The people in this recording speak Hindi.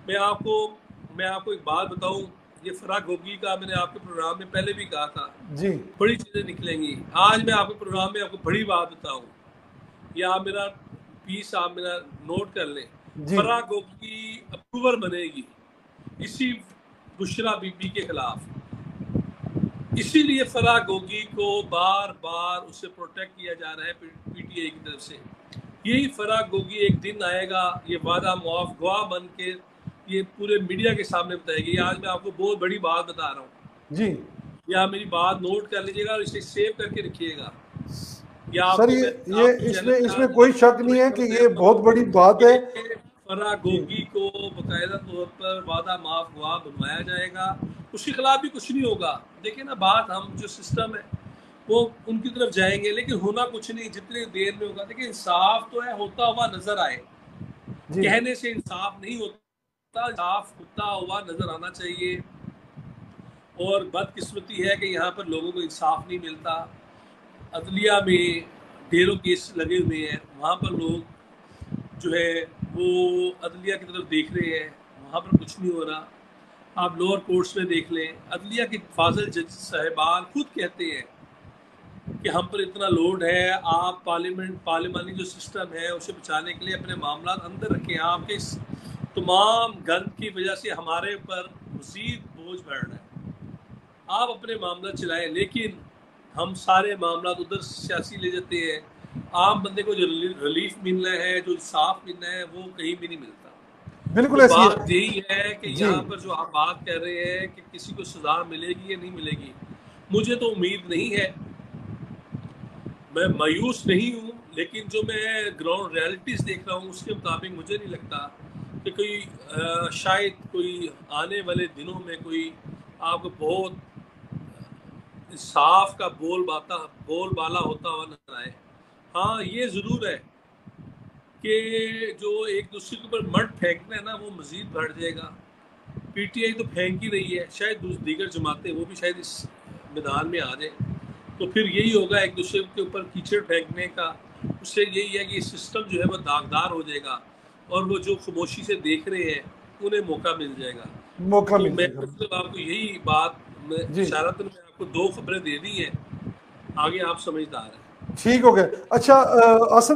मैं आपको मैं आपको एक बात बताऊं, ये फराग होगी का मैंने आपके प्रोग्राम में पहले भी कहा था, जी बड़ी चीजें निकलेंगी। आज मैं आपके प्रोग्राम में आपको बड़ी बात बताऊं, या आप मेरा पीस आप मेरा नोट कर लें। जी फराग होगी अप्रूवर बनेगी इसी बुशरा बीबी के खिलाफ। इसीलिए फराह गोगी को बार बार उसे प्रोटेक्ट किया जा रहा है पीटीआई की तरफ से। यही फराह गोगी एक दिन आएगा, ये वादा मुआफ गवाह बन के ये पूरे मीडिया के सामने बताएगी। आज मैं आपको बहुत बड़ी बात बता रहा हूँ, जी या मेरी बात नोट कर लीजिएगा और इसे सेव करके रखिएगा। या सर, आपको मैं ये आपको इसमें चैलेंज इसमें आज कोई शक नहीं है कि कर ये देता बहुत हूँ बड़ी बात है। कि फराह जी गोगी को बाकायदा तौर पर वादा माफ गवाह बनवाया जाएगा। उसके खिलाफ भी कुछ नहीं होगा। देखिए ना, बात हम जो सिस्टम है वो उनकी तरफ जाएंगे, लेकिन होना कुछ नहीं जितनी देर में होगा। देखिए, इंसाफ तो है, होता हुआ नजर आए। जी कहने से इंसाफ नहीं होता, इंसाफ होता हुआ नजर आना चाहिए। और बदकिस्मती है कि यहाँ पर लोगों को इंसाफ नहीं मिलता। अदलिया में ढेरों केस लगे हुए हैं, वहाँ पर लोग जो है वो अदलिया की तरफ देख रहे हैं, वहाँ पर कुछ नहीं हो रहा। आप लोअर कोर्ट्स में देख लें, अदलिया के फाजिल जज साहिबान खुद कहते हैं कि हम पर इतना लोड है, आप पार्लिमानी जो सिस्टम है उसे बचाने के लिए अपने मामला अंदर रखें। आपके इस तमाम गंद की वजह से हमारे ऊपर मजीद बोझ बढ़ रहा है। आप अपने मामला चलाएं, लेकिन हम सारे मामला उधर सियासी ले जाते हैं। आम बंदे को जो रिलीफ मिलना है, जो इंसाफ मिलना है, वो कहीं भी नहीं मिलता। बिल्कुल तो ऐसी बात है। यही है कि जी यहाँ पर जो आप बात कर रहे हैं कि किसी को सजा मिलेगी या नहीं मिलेगी, मुझे तो उम्मीद नहीं है। मैं मायूस नहीं हूँ, लेकिन जो मैं ग्राउंड रियलिटीज देख रहा हूँ उसके मुताबिक मुझे नहीं लगता कि कोई शायद कोई आने वाले दिनों में कोई आपको बहुत इंसाफ का बोलबाला होता हुआ नजर आए। हाँ, ये जरूर है कि जो एक दूसरे के ऊपर मड फेंकना है ना, वो मजीद बढ़ जाएगा। पीटीआई तो फेंक ही रही है, शायद दीगर जमातें वो भी शायद इस मैदान में आ जाए, तो फिर यही होगा एक दूसरे के ऊपर कीचड़ फेंकने का। उससे यही है कि सिस्टम जो है वो दागदार हो जाएगा, और वो जो खामोशी से देख रहे हैं उन्हें मौका मिल जाएगा। मौका तो मिल मैं जाएगा। मतलब आपको यही बात मैं जी इशारतन में आपको दो खबरें दे दी हैं, आगे आप समझदार हैं। ठीक हो गया। अच्छा आसिफ